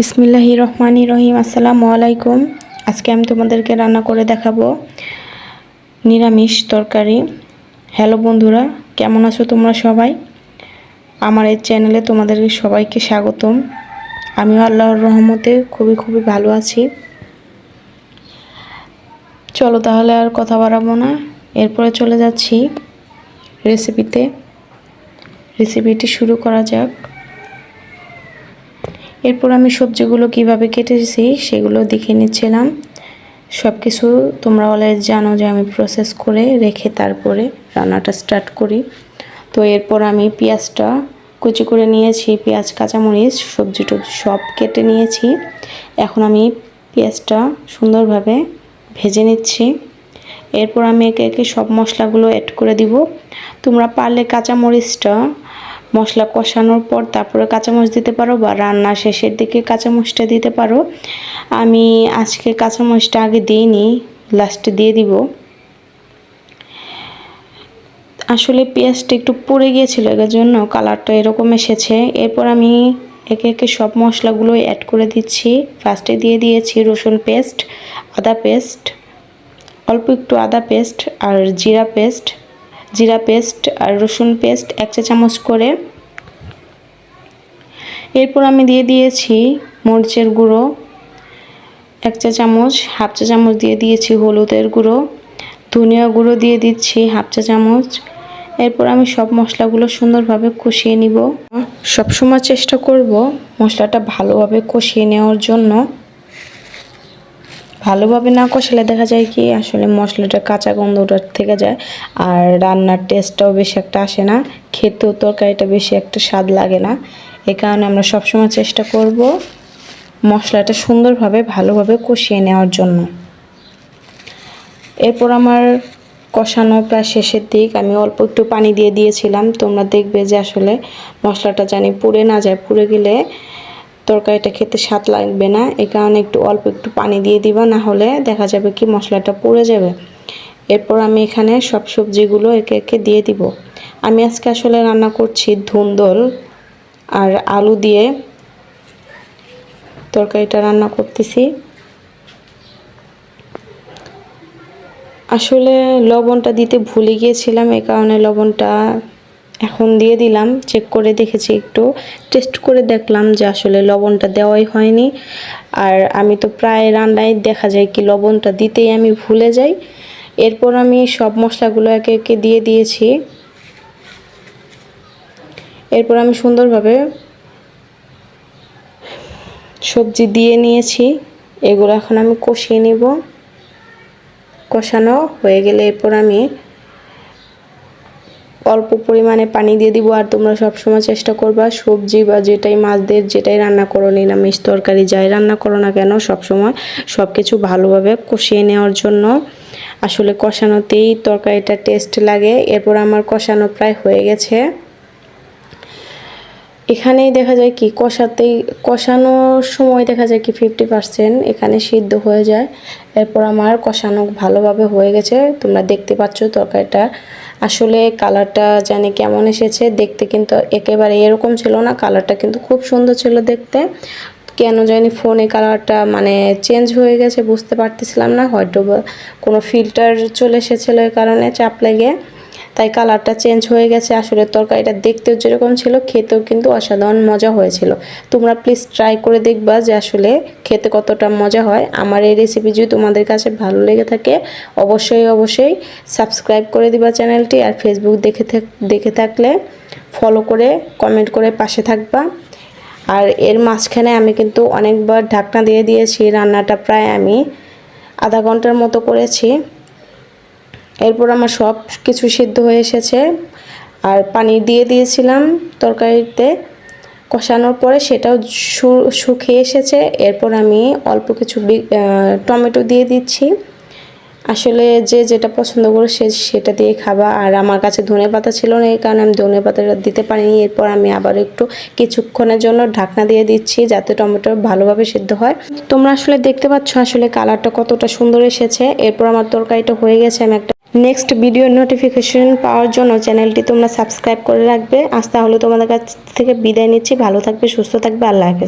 বিসমিল্লাহির রহমানির রহিম। আসসালামু আলাইকুম। আজকে আমি তোমাদেরকে রান্না করে দেখাবো নিরামিষ তরকারি। হ্যালো বন্ধুরা, কেমন আছো তোমরা সবাই? আমার এই চ্যানেলে তোমাদের সবাইকে স্বাগতম। আমিও আল্লাহর রহমতে খুবই ভালো আছি। চলো তাহলে আর কথা বাড়াবো না, এরপরে চলে যাচ্ছি রেসিপিটি শুরু করা যাক। এরপর আমি সবজিগুলো কিভাবে কেটেছি সেগুলো দেখে নিচ্ছিলাম। সব কিছু তোমরা অলরেডি জানো যে আমি প্রসেস করে রেখে তারপরে রান্নাটা স্টার্ট করি। তো এরপর আমি পেঁয়াজটা কুচি করে নিয়েছি, পেঁয়াজ কাঁচামরিচ সবজি সব কেটে নিয়েছি। এখন আমি পেঁয়াজটা সুন্দরভাবে ভেজে নিচ্ছি। এরপর আমি একে একে সব মশলাগুলো অ্যাড করে দিব। তোমরা পারলে কাঁচামরিচটা মশলা কষানোর পর তারপরে কাঁচামরিচ দিতে পারো, বা রান্না শেষের দিকে কাঁচামরিচটা দিতে পারো। আমি আজকে কাঁচামরিচটা আগে দিইনি, লাস্টে দিয়ে দিব। আসলে পেঁয়াজটা একটু পুড়ে গিয়েছিল, এর জন্য কালারটা এরকম এসেছে। এরপর আমি একে একে সব মশলাগুলো অ্যাড করে দিচ্ছি। ফার্স্টে দিয়ে দিয়েছি রসুন পেস্ট, আদা পেস্ট, অল্প একটু আদা পেস্ট আর জিরা পেস্ট আর রসুন পেস্ট 1 চা চামচ করে। এরপর আমি দিয়ে দিয়েছি মরিচের গুঁড়ো 1 চা চামচ, 1/2 চা চামচ দিয়ে দিয়েছি হলুদের গুঁড়ো, ধনিয়া গুঁড়ো দিয়ে দিচ্ছি 1/2 চা চামচ। এরপর আমি সব মশলাগুলো সুন্দরভাবে কষিয়ে নিব। সবসময় চেষ্টা করব মশলাটা ভালোভাবে কষিয়ে নেওয়ার জন্য। ভালোভাবে না কষালে দেখা যায় কি আসলে মশলাটা কাঁচা গন্ধটা থেকে যায়, আর রান্নার টেস্টটাও বেশি একটা আসে না, খেতেও তরকারিটা বেশি একটা স্বাদ লাগে না। এই কারণে আমরা সবসময় চেষ্টা করব মশলাটা সুন্দরভাবে ভালোভাবে কষিয়ে নেওয়ার জন্য। এরপর আমার কষানো প্রায় শেষের দিক, আমি অল্প একটু পানি দিয়ে দিয়েছিলাম। তোমরা দেখবে যে আসলে মশলাটা জানি পুড়ে না যায়, পুড়ে গেলে তরকারিটা খেতে স্বাদ লাগবে না। এই কারণে অল্প একটু পানি দিয়ে দিবা, না হলে দেখা যাবে কি মশলাটা পুড়ে যাবে। এরপর আমি এখানে সব সবজিগুলো একে একে দিয়ে দিব। আমি আজকে আসলে রান্না করছি ধুন্দল আর আলু দিয়ে তরকারিটা রান্না করতেছি। আসলে লবণটা দিতে ভুলে গিয়েছিলাম, এই কারণে লবণটা এখন দিয়ে দিলাম। চেক করে দেখেছি, একটু টেস্ট করে দেখলাম যে আসলে লবণটা দেওয়াই হয়নি। আর আমি তো প্রায় রান্নায় দেখা যায় কি লবণটা দিতেই আমি ভুলে যাই। এরপর আমি সব মশলাগুলো একে একে দিয়ে দিয়েছি। এরপর আমি সুন্দরভাবে সবজি দিয়ে নিয়েছি, এগুলো এখন আমি কষিয়ে নিব। কষানো হয়ে গেলে এরপর আমি অল্প পরিমাণে পানি দিয়ে দিব। আর তোমরা সবসময় চেষ্টা করবা সবজি বা মাছ দিয়ে যেটাই রান্না করো, নিরামিষ তরকারি যাই রান্না করো না কেন, সবসময় সব কিছু ভালোভাবে কষিয়ে নেওয়ার জন্য। আসলে কষানোতেই তরকারিটা টেস্ট লাগে। এরপর আমার কষানো প্রায় হয়ে গেছে। এখানেই দেখা যায় কি কষানোর সময় দেখা যায় কি 50% এখানে সিদ্ধ হয়ে যায়। এরপর আমার কষানো ভালোভাবে হয়ে গেছে। তোমরা দেখতে পাচ্ছ তরকারিটা আসলে কালারটা জানি কেমন এসেছে দেখতে, কিন্তু একেবারে এরকম ছিল না। কালারটা কিন্তু খুব সুন্দর ছিল দেখতে। কেন জানি ফোনে কালারটা মানে চেঞ্জ হয়ে গেছে, বুঝতে পারতেছিলাম না, হয়তো কোনো ফিল্টার চলে এসেছিলো এই কারণে চাপ লেগে, তাই কালারটা চেঞ্জ হয়ে গেছে। আসলে তরকারিটা দেখতেও যেরকম ছিল খেতেও কিন্তু অসাধারণ মজা হয়েছিল। তোমরা প্লিজ ট্রাই করে দেখবা যে আসলে খেতে কতটা মজা হয়। আমার এই রেসিপি যদি তোমাদের কাছে ভালো লেগে থাকে অবশ্যই সাবস্ক্রাইব করে দিবা চ্যানেলটি। আর ফেসবুক দেখে থাকলে ফলো করে কমেন্ট করে পাশে থাকবা। আর এর মাঝখানে আমি কিন্তু অনেকবার ঢাকনা দিয়ে দিয়েছি, রান্নাটা প্রায় আমি আধা ঘন্টার মতো করেছি। এরপর আমার সব কিছু সিদ্ধ হয়ে এসেছে, আর পানি দিয়ে দিয়েছিলাম তরকারিতে কষানোর পরে, সেটাও শুকিয়ে এসেছে। এরপর আমি অল্প কিছু টমেটো দিয়ে দিচ্ছি। আসলে যে যেটা পছন্দ করে সেটা দিয়ে খাবা। আর আমার কাছে ধনেপাতা ছিল না, এই কারণে আমি ধনেপাতাটা দিতে পারিনি। এরপর আমি আবার একটু কিছুক্ষণের জন্য ঢাকনা দিয়ে দিচ্ছি যাতে টমেটো ভালোভাবে সিদ্ধ হয়। তোমরা আসলে দেখতে পাচ্ছ আসলে কালারটা কতটা সুন্দর এসেছে। এরপর আমার তরকারিটা হয়ে গেছে। আমি একটা নেক্সট ভিডিও নোটিফিকেশন পাওয়ার জন্য চ্যানেলটি তোমরা সাবস্ক্রাইব করে রাখবে। আজ তাহলে তোমাদের কাছ থেকে বিদায় নিচ্ছি। ভালো থাকবে, সুস্থ থাকবে, আল্লাহ হাফেজ।